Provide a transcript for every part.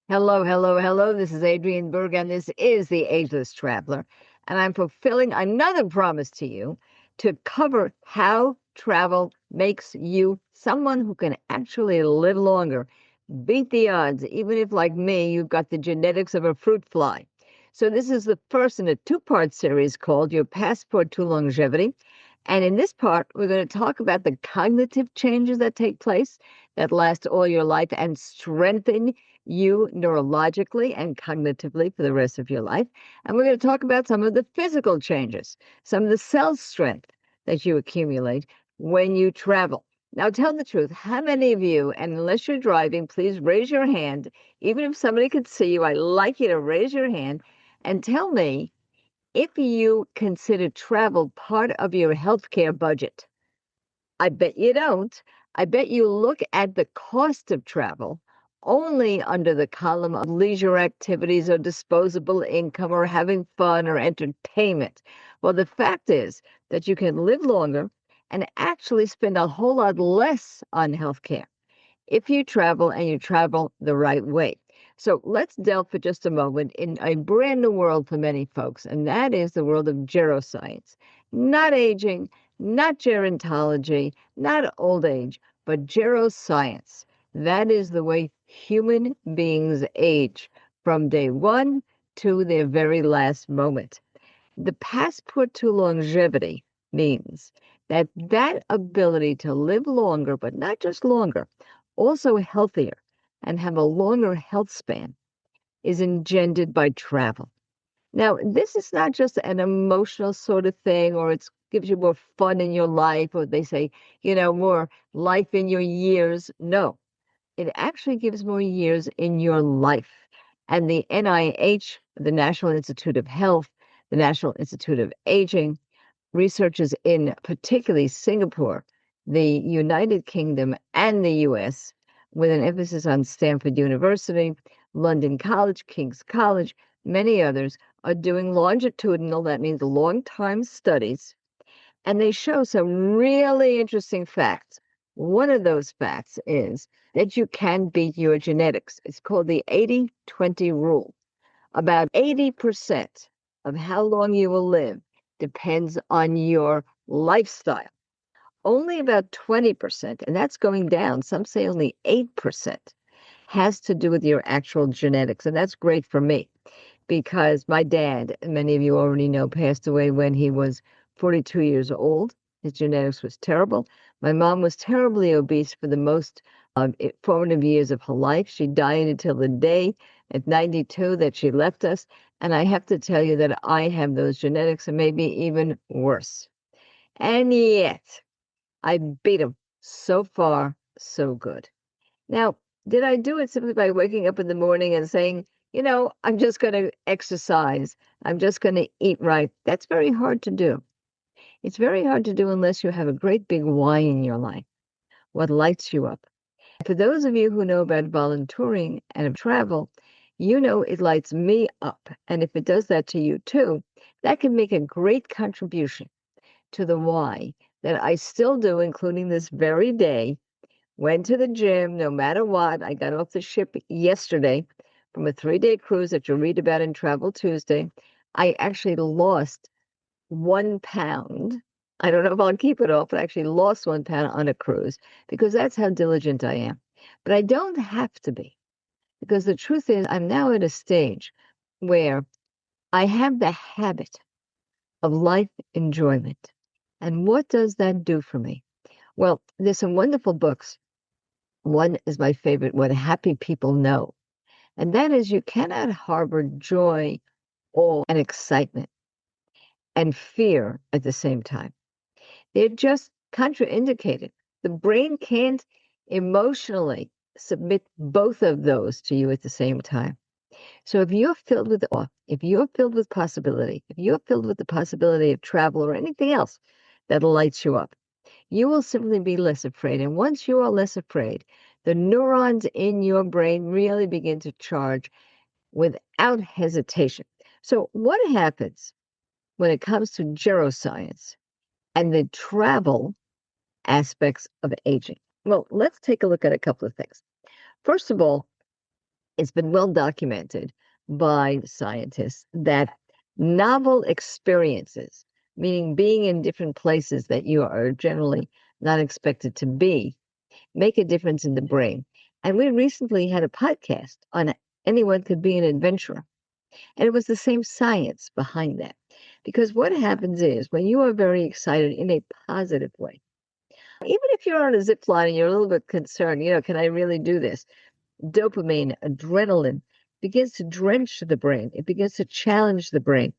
Hello, hello, hello. This is Adrienne Berg, and this is The Ageless Traveler. And I'm fulfilling another promise to you to cover how travel makes you someone who can actually live longer, beat the odds, even if, like me, you've got the genetics of a fruit fly. So, this is the first in a two-part series called Your Passport to Longevity. And in this part, we're going to talk about the cognitive changes that take place that last all your life and strengthen you neurologically and cognitively for the rest of your life. And we're going to talk about some of the physical changes, some of the cell strength that you accumulate when you travel. Now, tell the truth. How many of you, and unless you're driving, please raise your hand. Even if somebody could see you, I'd like you to raise your hand and tell me if you consider travel part of your healthcare budget. I bet you don't. I bet you look at the cost of travel only under the column of leisure activities or disposable income or having fun or entertainment. Well, the fact is that you can live longer and actually spend a whole lot less on healthcare if you travel and you travel the right way. So let's delve for just a moment in a brand new world for many folks, and that is the world of geroscience. Not aging, not gerontology, not old age, but geroscience. That is the way human beings age from day one to their very last moment. The passport to longevity means that ability to live longer, but not just longer, also healthier and have a longer health span is engendered by travel. Now, this is not just an emotional sort of thing, or it gives you more fun in your life, or they say, more life in your years. No, it actually gives more years in your life. And the NIH, the National Institute of Health, the National Institute of Aging, researchers in particularly Singapore, the United Kingdom, and the US, with an emphasis on Stanford University, London College, King's College, many others, are doing longitudinal, that means long time studies, and they show some really interesting facts. One of those facts is that you can beat your genetics. It's called the 80-20 rule. About 80% of how long you will live depends on your lifestyle. Only about 20%, and that's going down, some say only 8%, has to do with your actual genetics. And that's great for me because my dad, many of you already know, passed away when he was 42 years old. His genetics was terrible. My mom was terribly obese for the most formative years of her life. She died until the day at 92 that she left us. And I have to tell you that I have those genetics and maybe even worse. And yet, I beat him. So far, so good. Now, did I do it simply by waking up in the morning and saying, I'm just going to exercise. I'm just going to eat right? That's very hard to do. It's very hard to do unless you have a great big why in your life, what lights you up. For those of you who know about volunteering and travel, you know it lights me up. And if it does that to you too, that can make a great contribution to the why that I still do, including this very day. Went to the gym no matter what. I got off the ship yesterday from a 3-day cruise that you'll read about in Travel Tuesday. I actually lost 1 pound. I don't know if I'll keep it off, but I actually lost 1 pound on a cruise because that's how diligent I am. But I don't have to be because the truth is, I'm now at a stage where I have the habit of life enjoyment. And what does that do for me? Well, there's some wonderful books. One is my favorite, What Happy People Know. And that is you cannot harbor joy, awe, and excitement and fear at the same time. They're just contraindicated. The brain can't emotionally submit both of those to you at the same time. So if you're filled with awe, if you're filled with possibility, if you're filled with the possibility of travel or anything else that lights you up, you will simply be less afraid. And once you are less afraid, the neurons in your brain really begin to charge without hesitation. So what happens when it comes to geroscience and the travel aspects of aging? Well, let's take a look at a couple of things. First of all, It's been well documented by scientists that novel experiences, meaning being in different places that you are generally not expected to be, make a difference in the brain. And we recently had a podcast on anyone could be an adventurer. And it was the same science behind that. Because what happens is when you are very excited in a positive way, even if you're on a zip line and you're a little bit concerned, can I really do this? Dopamine, adrenaline begins to drench the brain. It begins to challenge the brain.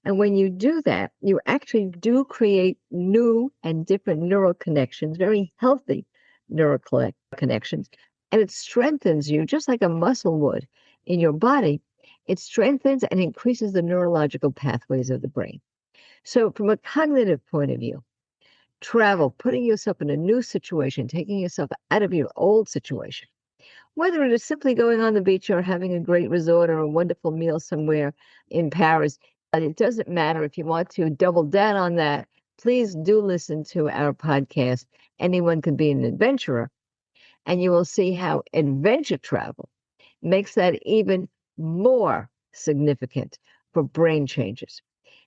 And when you do that, you actually do create new and different neural connections, very healthy neural connections. And it strengthens you just like a muscle would in your body. It strengthens and increases the neurological pathways of the brain. So from a cognitive point of view, travel, putting yourself in a new situation, taking yourself out of your old situation, whether it is simply going on the beach or having a great resort or a wonderful meal somewhere in Paris, it doesn't matter. If you want to double down on that, please do listen to our podcast, Anyone Can Be an Adventurer, and you will see how adventure travel makes that even more significant for brain changes.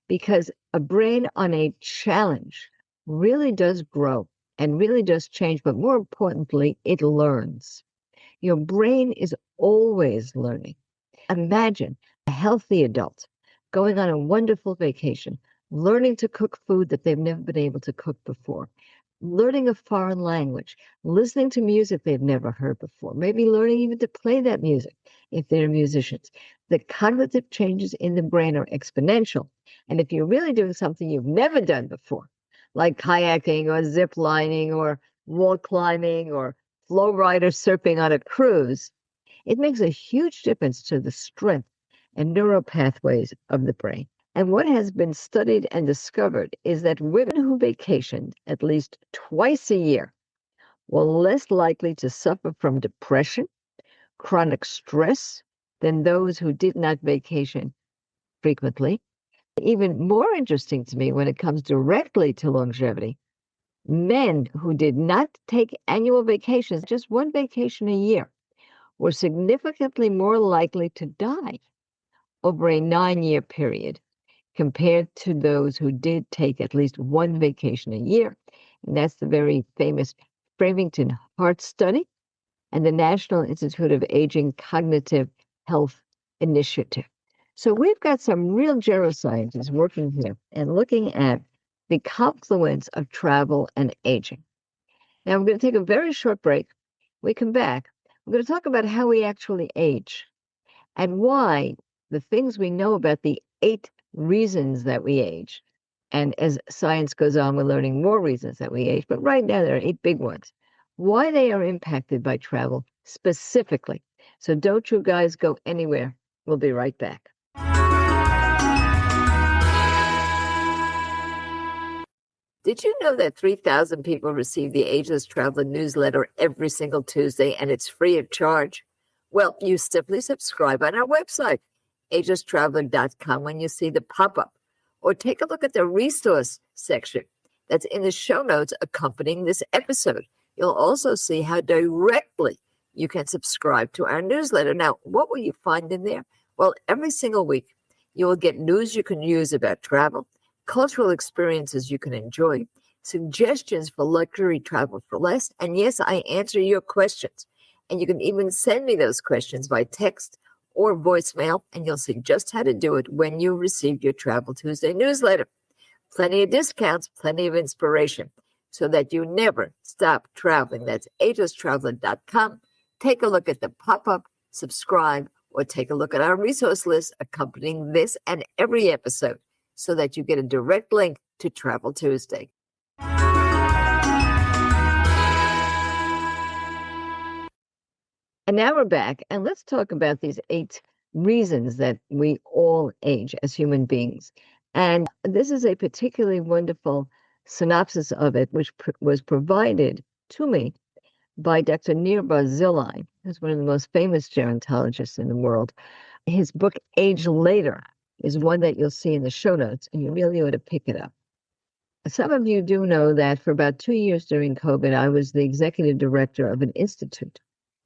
Because a brain on a challenge really does grow and really does change, but more importantly, it learns. Your brain is always learning. Imagine a healthy adult going on a wonderful vacation, learning to cook food that they've never been able to cook before, learning a foreign language, listening to music they've never heard before, maybe learning even to play that music if they're musicians. The cognitive changes in the brain are exponential. And if you're really doing something you've never done before, like kayaking or zip lining or wall climbing or flow rider surfing on a cruise, it makes a huge difference to the strength and neural pathways of the brain. And what has been studied and discovered is that women who vacationed at least twice a year were less likely to suffer from depression, chronic stress than those who did not vacation frequently. Even more interesting to me when it comes directly to longevity, men who did not take annual vacations, just one vacation a year, were significantly more likely to die over a 9-year period compared to those who did take at least one vacation a year. And that's the very famous Framingham Heart Study and the National Institute of Aging Cognitive Health Initiative. So we've got some real geroscientists working here and looking at the confluence of travel and aging. Now we're going to take a very short break. When we come back, we're going to talk about how we actually age and why the things we know about the 8 reasons that we age. And as science goes on, we're learning more reasons that we age. But right now, there are 8 big ones. Why they are impacted by travel specifically. So don't you guys go anywhere. We'll be right back. Did you know that 3,000 people receive the Ageless Traveler newsletter every single Tuesday, and it's free of charge? Well, you simply subscribe on our website, agelesstraveler.com, when you see the pop-up, or take a look at the resource section that's in the show notes accompanying this episode. You'll also see how directly you can subscribe to our newsletter. Now, what will you find in there? Well, every single week, you will get news you can use about travel, cultural experiences you can enjoy, suggestions for luxury travel for less, and yes, I answer your questions. And you can even send me those questions by text or voicemail, and you'll see just how to do it when you receive your Travel Tuesday newsletter. Plenty of discounts, plenty of inspiration, so that you never stop traveling. That's agelesstraveler.com. Take a look at the pop-up, subscribe, or take a look at our resource list accompanying this and every episode, so that you get a direct link to Travel Tuesday. And now we're back, and let's talk about these 8 reasons that we all age as human beings. And this is a particularly wonderful synopsis of it, which was provided to me by Dr. Nir Barzilai, who's one of the most famous gerontologists in the world. His book, Age Later, is one that you'll see in the show notes, and you really ought to pick it up. Some of you do know that for about 2 years during COVID, I was the executive director of an institute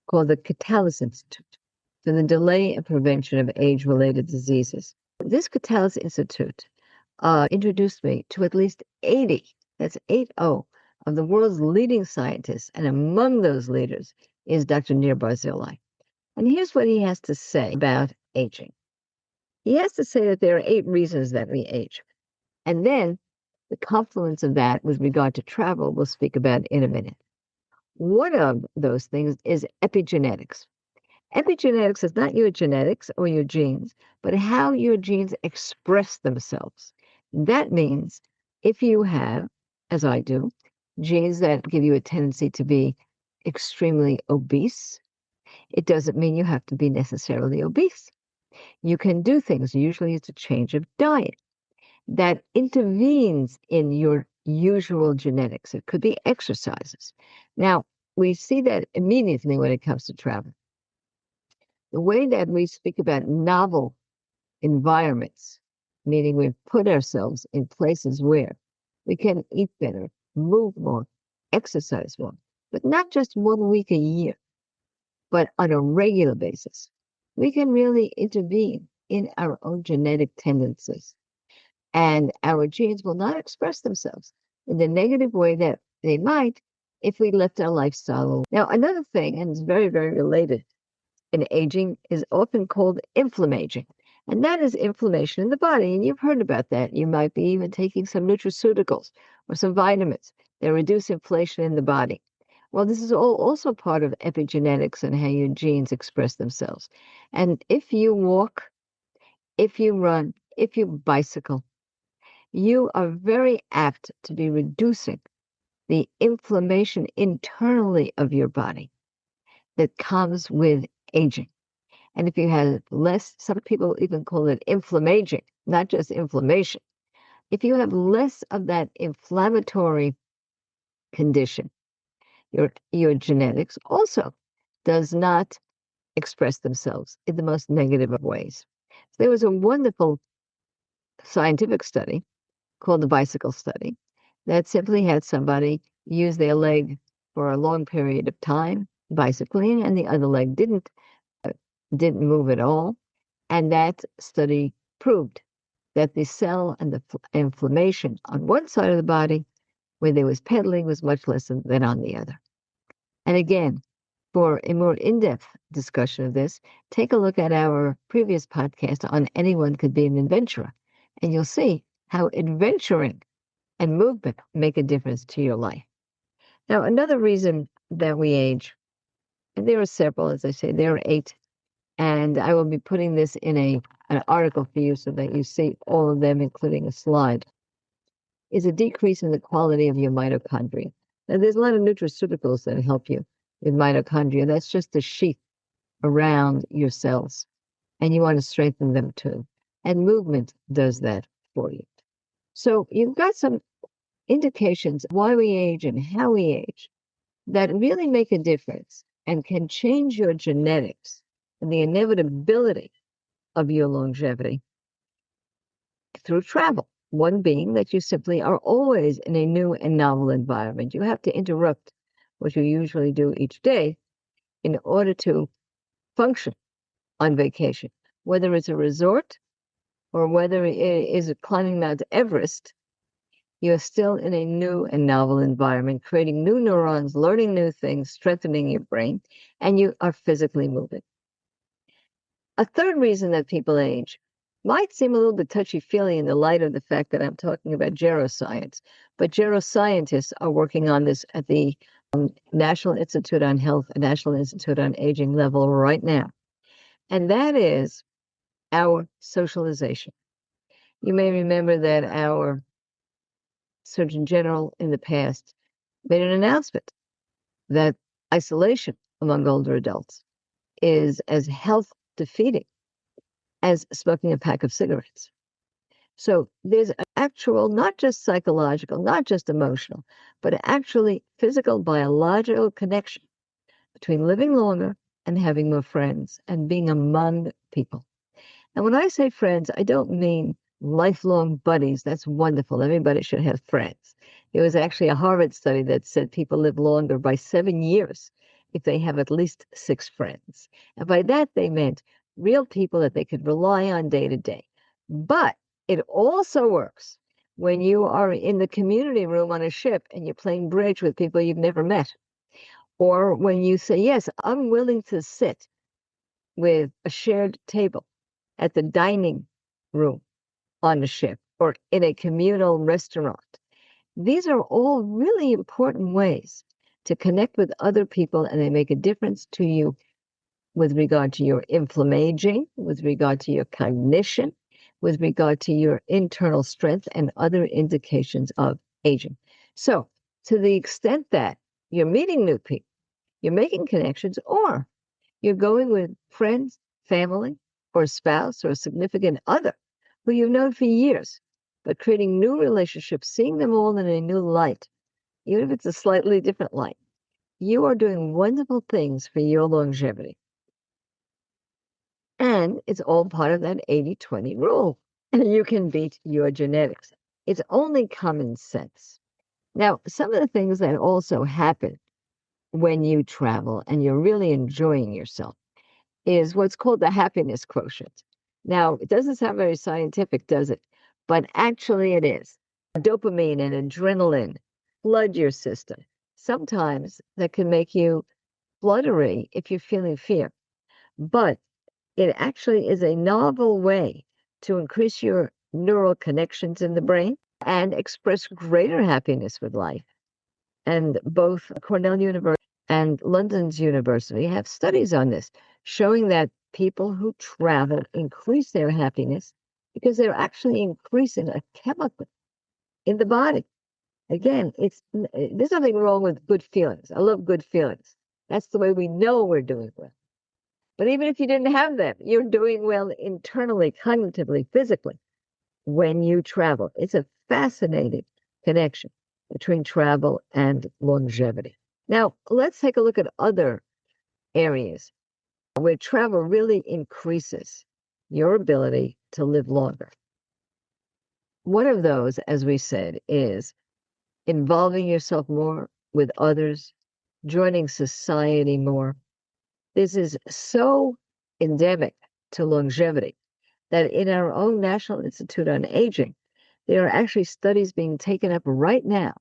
called the Catalyst Institute. for the delay and prevention of age-related diseases. This Catalyst Institute introduced me to at least 80, that's 80, of the world's leading scientists, and among those leaders is Dr. Nir Barzilai. And here's what he has to say about aging. He has to say that there are 8 reasons that we age. And then the confluence of that with regard to travel we'll speak about in a minute. One of those things is epigenetics. Epigenetics is not your genetics or your genes, but how your genes express themselves. That means if you have, as I do, genes that give you a tendency to be extremely obese, it doesn't mean you have to be necessarily obese. You can do things, usually it's a change of diet, that intervenes in your usual genetics. It could be exercises. Now, we see that immediately when it comes to travel. The way that we speak about novel environments, meaning we've put ourselves in places where we can eat better, move more, exercise more, but not just 1 week a year, but on a regular basis. We can really intervene in our own genetic tendencies, and our genes will not express themselves in the negative way that they might if we left our lifestyle alone. Now, another thing, and it's very, very related in aging, is often called inflammaging. And that is inflammation in the body. And you've heard about that. You might be even taking some nutraceuticals or some vitamins that reduce inflation in the body. Well, this is all also part of epigenetics and how your genes express themselves. And if you walk, if you run, if you bicycle, you are very apt to be reducing the inflammation internally of your body that comes with aging. And if you have less, some people even call it inflammaging, not just inflammation. If you have less of that inflammatory condition, your genetics also does not express themselves in the most negative of ways. There was a wonderful scientific study called the bicycle study that simply had somebody use their leg for a long period of time bicycling, and the other leg didn't move at all. And that study proved that the cell and the inflammation on one side of the body where there was pedaling was much less than on the other. And again, for a more in-depth discussion of this, take a look at our previous podcast on Anyone Could Be an Adventurer, and you'll see how adventuring and movement make a difference to your life. Now, another reason that we age, and there are several, as I say, there are 8, and I will be putting this in an article for you so that you see all of them, including a slide, is a decrease in the quality of your mitochondria. Now, there's a lot of nutraceuticals that help you with mitochondria. That's just the sheath around your cells, and you want to strengthen them too. And movement does that for you. So you've got some indications of why we age and how we age that really make a difference and can change your genetics and the inevitability of your longevity through travel. One being that you simply are always in a new and novel environment. You have to interrupt what you usually do each day in order to function on vacation, whether it's a resort or whether it is climbing Mount Everest. You're still in a new and novel environment, creating new neurons, learning new things, strengthening your brain, and you are physically moving. A third reason that people age might seem a little bit touchy-feely in the light of the fact that I'm talking about geroscience, but geroscientists are working on this at the National Institute on Health and National Institute on Aging level right now, and that is our socialization. You may remember that our Surgeon General in the past made an announcement that isolation among older adults is as health defeating as smoking a pack of cigarettes. So there's an actual, not just psychological, not just emotional, but actually physical, biological connection between living longer and having more friends and being among people. And when I say friends, I don't mean lifelong buddies. That's wonderful. Everybody should have friends. There was actually a Harvard study that said people live longer by 7 years if they have at least 6 friends. And by that, they meant real people that they could rely on day to day. But it also works when you are in the community room on a ship and you're playing bridge with people you've never met. Or when you say, yes, I'm willing to sit with a shared table at the dining room on a ship or in a communal restaurant. These are all really important ways to connect with other people, and they make a difference to you with regard to your inflammation, with regard to your cognition, with regard to your internal strength, and other indications of aging. So, to the extent that you're meeting new people, you're making connections, or you're going with friends, family, or spouse, or a significant other who you've known for years, but creating new relationships, seeing them all in a new light, even if it's a slightly different light, you are doing wonderful things for your longevity. And it's all part of that 80-20 rule. You can beat your genetics. It's only common sense. Now, some of the things that also happen when you travel and you're really enjoying yourself is what's called the happiness quotient. Now, it doesn't sound very scientific, does it? But actually it is. Dopamine and adrenaline flood your system. Sometimes that can make you fluttery if you're feeling fear. But it actually is a novel way to increase your neural connections in the brain and express greater happiness with life. And both Cornell University and London's University have studies on this, showing that people who travel increase their happiness because they're actually increasing a chemical in the body. Again, there's nothing wrong with good feelings. I love good feelings. That's the way we know we're doing well. But even if you didn't have them, you're doing well internally, cognitively, physically when you travel. It's a fascinating connection between travel and longevity. Now, let's take a look at other areas where travel really increases your ability to live longer. One of those, as we said, is involving yourself more with others, joining society more. This is so endemic to longevity that in our own National Institute on Aging, there are actually studies being taken up right now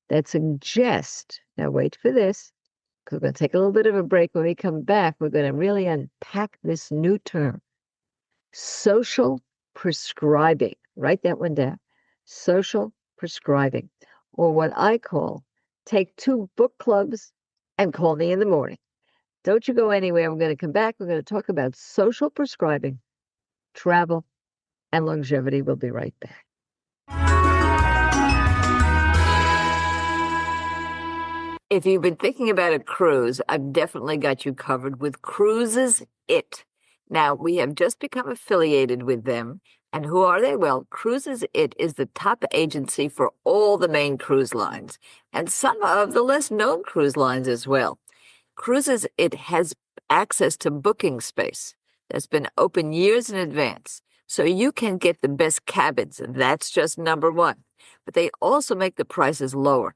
that suggest, now wait for this, because we're going to take a little bit of a break. When we come back, we're going to really unpack this new term, social prescribing. Write that one down. Social prescribing, or what I call take 2 book clubs and call me in the morning. Don't you go anywhere. We're going to come back. We're going to talk about social prescribing, travel, and longevity. We'll be right back. If you've been thinking about a cruise, I've definitely got you covered with Cruises It. Now, we have just become affiliated with them. And who are they? Well, Cruises It is the top agency for all the main cruise lines and some of the less known cruise lines as well. Cruises It has access to booking space that's been open years in advance, so you can get the best cabins. That's just number one. But they also make the prices lower.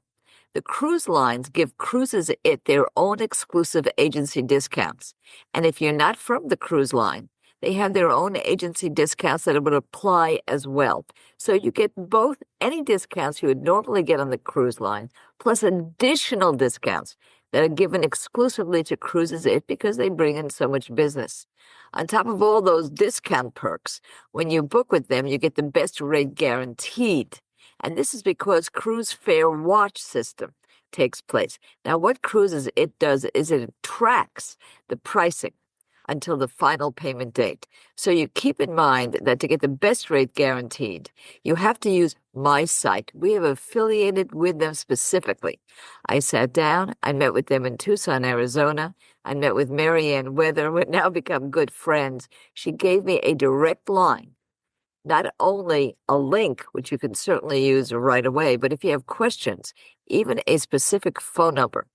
The cruise lines give Cruises It their own exclusive agency discounts. And if you're not from the cruise line, they have their own agency discounts that would apply as well. So you get both any discounts you would normally get on the cruise line, plus additional discounts that are given exclusively to Cruises It because they bring in so much business. On top of all those discount perks, when you book with them, you get the best rate guaranteed. And this is because Cruise Fare Watch system takes place. Now, what Cruises It does is it tracks the pricing until the final payment date. So you keep in mind that to get the best rate guaranteed, you have to use my site. We have affiliated with them specifically. I sat down, I met with them in Tucson, Arizona. I met with Marianne Weather. We've now become good friends. She gave me a direct line, not only a link, which you can certainly use right away, but if you have questions, even a specific phone number.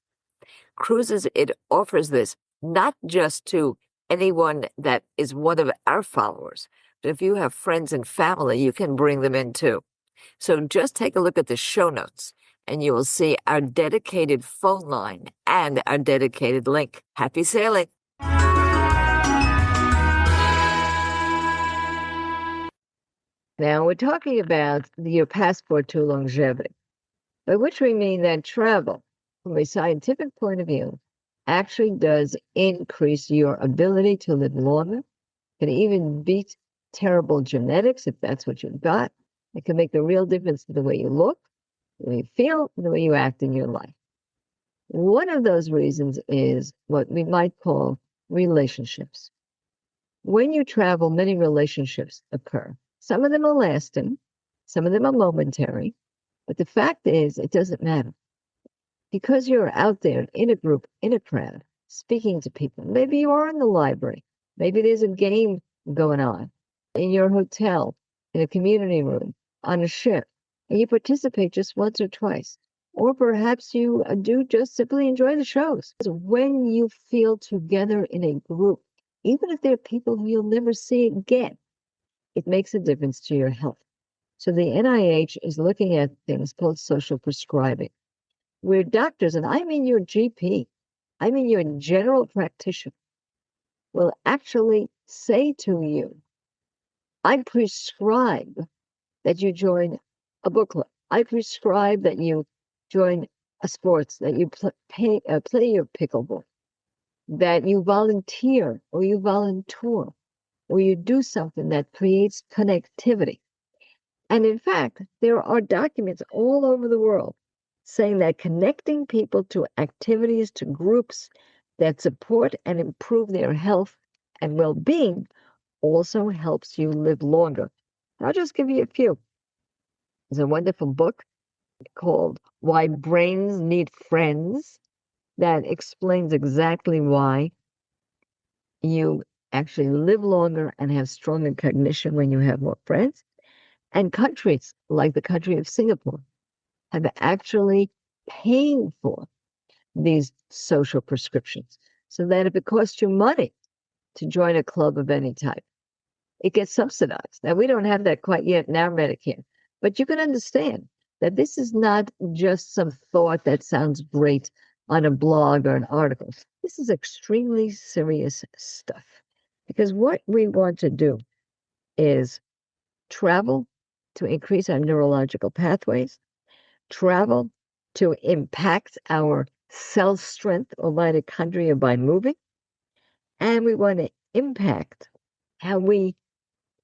Cruises It offers this not just to anyone that is one of our followers, but if you have friends and family, you can bring them in too. So just take a look at the show notes and you will see our dedicated phone line and our dedicated link. Happy sailing. Now, we're talking about your passport to longevity, by which we mean that travel, from a scientific point of view, actually does increase your ability to live longer. Can even beat terrible genetics if that's what you've got. It can make a real difference to the way you look, the way you feel, and the way you act in your life. One of those reasons is what we might call relationships. When you travel, many relationships occur. Some of them are lasting, some of them are momentary, but the fact is, it doesn't matter. Because you're out there in a group, in a crowd, speaking to people. Maybe you are in the library. Maybe there's a game going on in your hotel, in a community room, on a ship, and you participate just once or twice. Or perhaps you do just simply enjoy the shows. When you feel together in a group, even if they're people who you'll never see again, it makes a difference to your health. So the NIH is looking at things called social prescribing, where doctors, and I mean your GP, I mean your general practitioner, will actually say to you, I prescribe that you join a book club. I prescribe that you join a sports, that you play your pickleball, that you volunteer or you volunteer, or you do something that creates connectivity. And in fact, there are documents all over the world saying that connecting people to activities, to groups that support and improve their health and well-being also helps you live longer. I'll just give you a few. There's a wonderful book called Why Brains Need Friends that explains exactly why you actually live longer and have stronger cognition when you have more friends. And countries like the country of Singapore have actually paid for these social prescriptions so that if it costs you money to join a club of any type, it gets subsidized. Now, we don't have that quite yet in our Medicare, but you can understand that this is not just some thought that sounds great on a blog or an article. This is extremely serious stuff, because what we want to do is travel to increase our neurological pathways, travel to impact our cell strength or mitochondria by moving, and we want to impact how we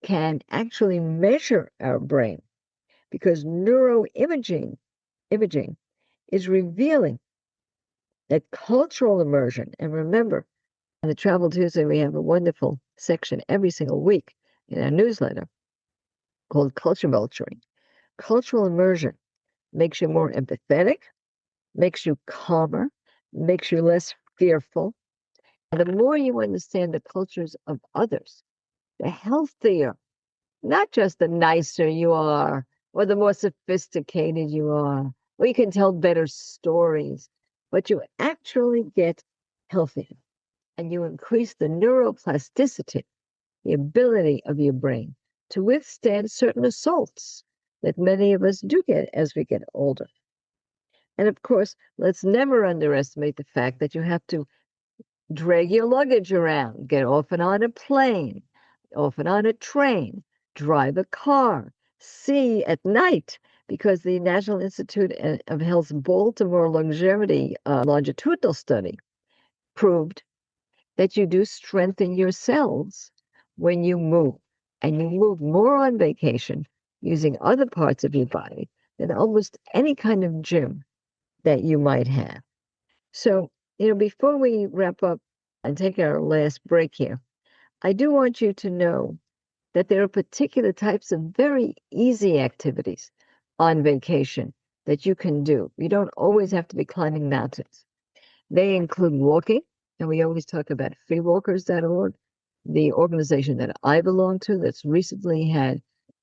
can actually measure our brain, because neuroimaging is revealing that cultural immersion, and remember, on the Travel Tuesday, we have a wonderful section every single week in our newsletter called Culture Vulturing. Cultural immersion makes you more empathetic, makes you calmer, makes you less fearful. And the more you understand the cultures of others, the healthier, not just the nicer you are, or the more sophisticated you are, or you can tell better stories, but you actually get healthier and you increase the neuroplasticity, the ability of your brain to withstand certain assaults that many of us do get as we get older. And of course, let's never underestimate the fact that you have to drag your luggage around, get off and on a plane, off and on a train, drive a car, see at night, because the National Institute of Health's Baltimore longevity longitudinal study proved that you do strengthen your cells when you move, and you move more on vacation using other parts of your body than almost any kind of gym that you might have. So, before we wrap up and take our last break here, I do want you to know that there are particular types of very easy activities on vacation that you can do. You don't always have to be climbing mountains. They include walking, and we always talk about freewalkers.org, the organization that I belong to that's recently had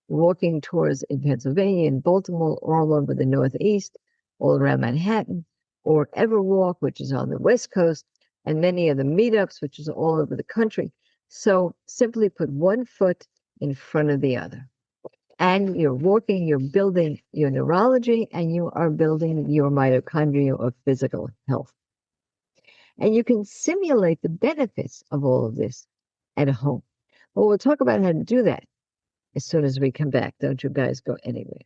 walking tours in Pennsylvania and Baltimore, all over the Northeast, all around Manhattan, or Everwalk, which is on the West Coast, and many of the meetups, which is all over the country. So simply put one foot in front of the other. And you're walking, you're building your neurology, and you are building your mitochondria or physical health. And you can simulate the benefits of all of this at home. Well, we'll talk about how to do that as soon as we come back. Don't you guys go anywhere.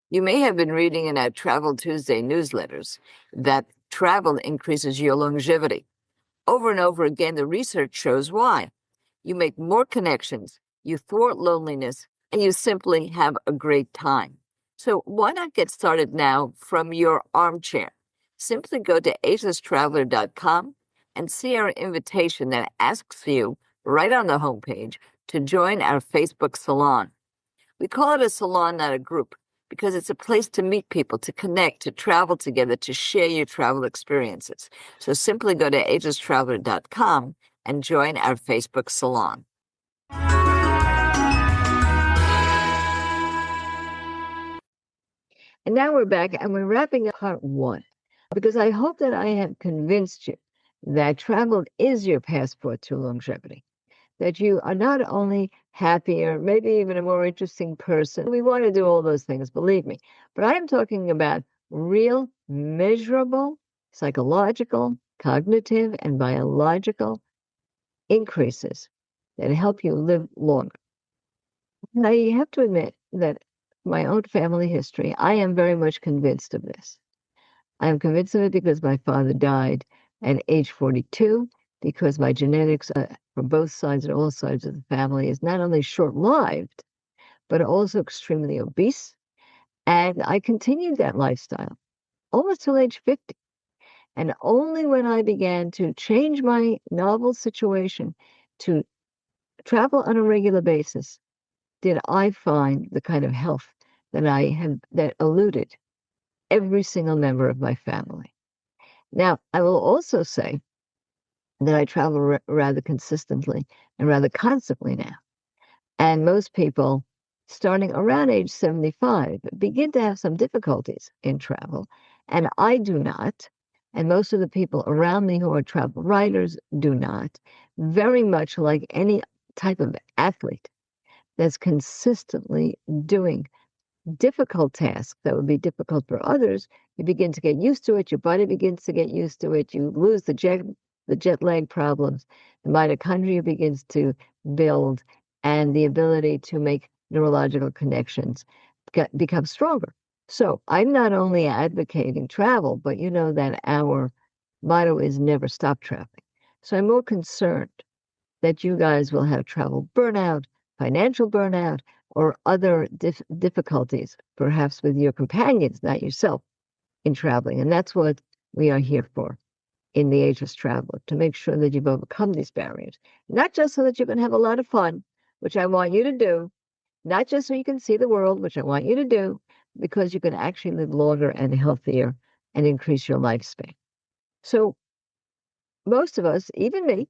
You may have been reading in our Travel Tuesday newsletters that travel increases your longevity. Over and over again, the research shows why. You make more connections, you thwart loneliness, and you simply have a great time. So why not get started now from your armchair? Simply go to agelesstraveler.com and see our invitation that asks you right on the homepage to join our Facebook salon. We call it a salon, not a group, because it's a place to meet people, to connect, to travel together, to share your travel experiences. So simply go to agelesstraveler.com and join our Facebook salon. And now we're back and we're wrapping up part one, because I hope that I have convinced you that travel is your passport to longevity, that you are not only happier, maybe even a more interesting person. We want to do all those things, believe me. But I am talking about real, measurable, psychological, cognitive, and biological increases that help you live longer. Now, you have to admit that my own family history, I am very much convinced of this. I am convinced of it because my father died at age 42, because my genetics from both sides and all sides of the family is not only short-lived, but also extremely obese. And I continued that lifestyle almost till age 50. And only when I began to change my novel situation to travel on a regular basis did I find the kind of health that I had that eluded every single member of my family. Now, I will also say that I travel rather consistently and rather constantly now. And most people, starting around age 75, begin to have some difficulties in travel. And I do not. And most of the people around me who are travel writers do not. Very much like any type of athlete that's consistently doing difficult tasks that would be difficult for others, you begin to get used to it. Your body begins to get used to it. You lose the jet lag problems. The mitochondria begins to build, and the ability to make neurological connections becomes stronger. So I'm not only advocating travel, but you know that our motto is never stop traveling. So I'm more concerned that you guys will have travel burnout, financial burnout, or other difficulties, perhaps with your companions, not yourself, in traveling. And that's what we are here for in the Ageless Traveler, to make sure that you've overcome these barriers, not just so that you can have a lot of fun, which I want you to do, not just so you can see the world, which I want you to do, because you can actually live longer and healthier and increase your lifespan. So most of us, even me,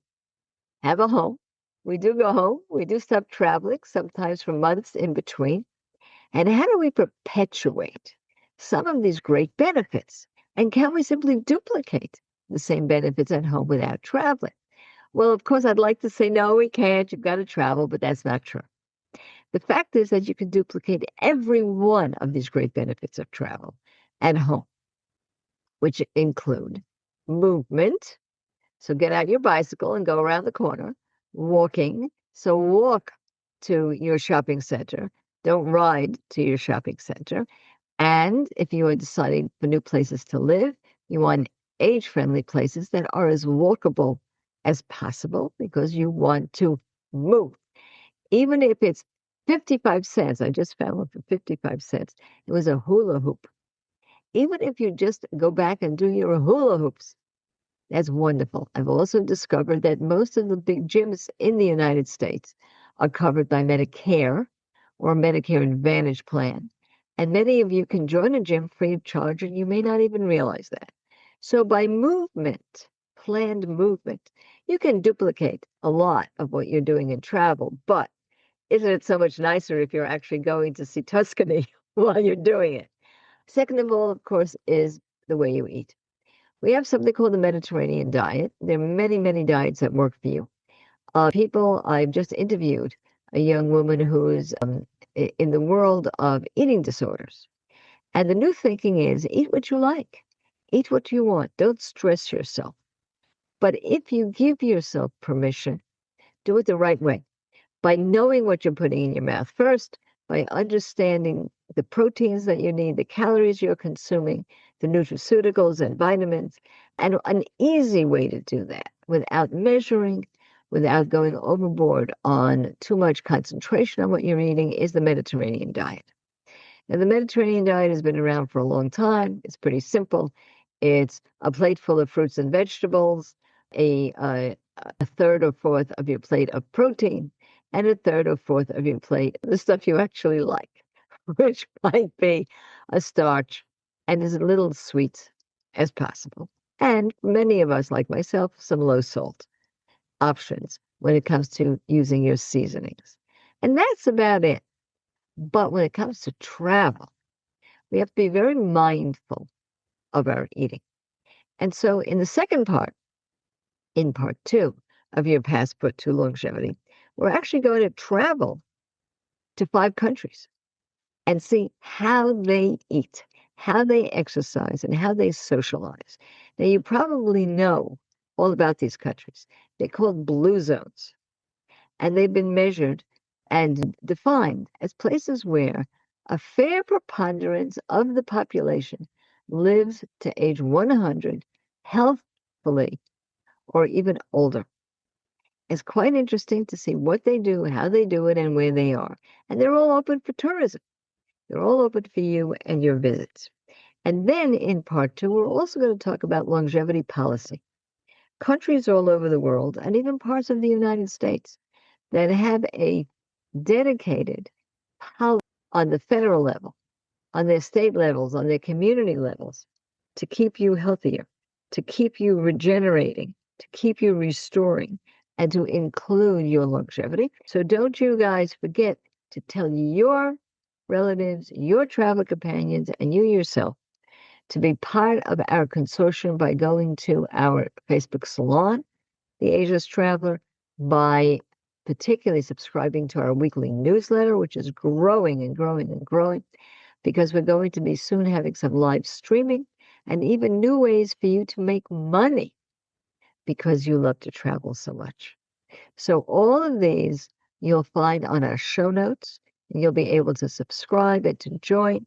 have a home. We do go home. We do stop traveling, sometimes for months in between. And how do we perpetuate some of these great benefits? And can we simply duplicate the same benefits at home without traveling? Well, of course, I'd like to say, no, we can't. You've got to travel, but that's not true. The fact is that you can duplicate every one of these great benefits of travel at home, which include movement. So get out your bicycle and go around the corner. Walking. So walk to your shopping center. Don't ride to your shopping center. And if you are deciding for new places to live, you want age-friendly places that are as walkable as possible, because you want to move. Even if it's 55 cents, I just found one for 55 cents. It was a hula hoop. Even if you just go back and do your hula hoops, that's wonderful. I've also discovered that most of the big gyms in the United States are covered by Medicare or Medicare Advantage plan. And many of you can join a gym free of charge, and you may not even realize that. So by movement, planned movement, you can duplicate a lot of what you're doing in travel. But isn't it so much nicer if you're actually going to see Tuscany while you're doing it? Second of all, of course, is the way you eat. We have something called the Mediterranean diet. There are many, many diets that work for you. people. I've just interviewed a young woman who's in the world of eating disorders. And the new thinking is eat what you like, eat what you want, don't stress yourself. But if you give yourself permission, do it the right way by knowing what you're putting in your mouth first, by understanding the proteins that you need, the calories you're consuming, the nutraceuticals and vitamins. And an easy way to do that without measuring, without going overboard on too much concentration on what you're eating is the Mediterranean diet. Now, the Mediterranean diet has been around for a long time. It's pretty simple. It's a plate full of fruits and vegetables, a third or fourth of your plate of protein, and a third or fourth of your plate, the stuff you actually like, which might be a starch and as little sweets as possible. And many of us, like myself, some low salt options when it comes to using your seasonings. And that's about it. But when it comes to travel, we have to be very mindful of our eating. And so in the second part, in part 2 of your passport to longevity, we're actually going to travel to 5 countries and see how they eat, how they exercise, and how they socialize. Now, you probably know all about these countries. They're called blue zones, and they've been measured and defined as places where a fair preponderance of the population lives to age 100 healthfully or even older. It's quite interesting to see what they do, how they do it, and where they are. And they're all open for tourism. They're all open for you and your visits. And then in part 2, we're also going to talk about longevity policy. Countries all over the world, and even parts of the United States, that have a dedicated policy on the federal level, on their state levels, on their community levels, to keep you healthier, to keep you regenerating, to keep you restoring, and to include your longevity. So don't you guys forget to tell your relatives, your travel companions, and you yourself to be part of our consortium by going to our Facebook salon, The Ageless Traveler, by particularly subscribing to our weekly newsletter, which is growing and growing and growing, because we're going to be soon having some live streaming and even new ways for you to make money because you love to travel so much. So all of these you'll find on our show notes, and you'll be able to subscribe and to join.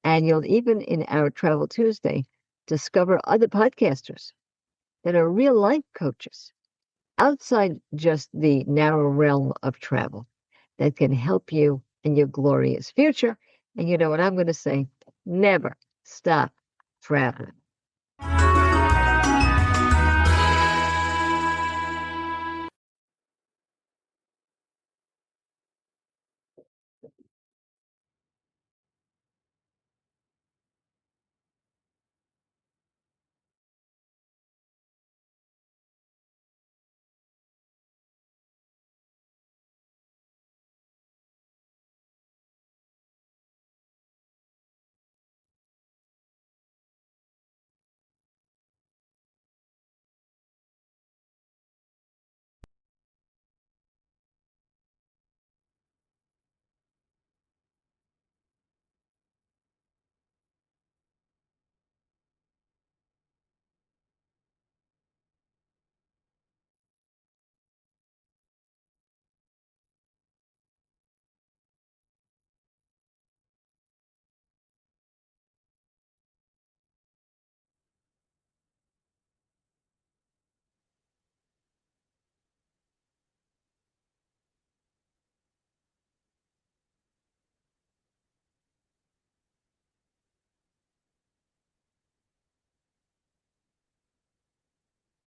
And you'll even in our Travel Tuesday discover other podcasters that are real life coaches outside just the narrow realm of travel that can help you in your glorious future. And you know what I'm going to say? Never stop traveling.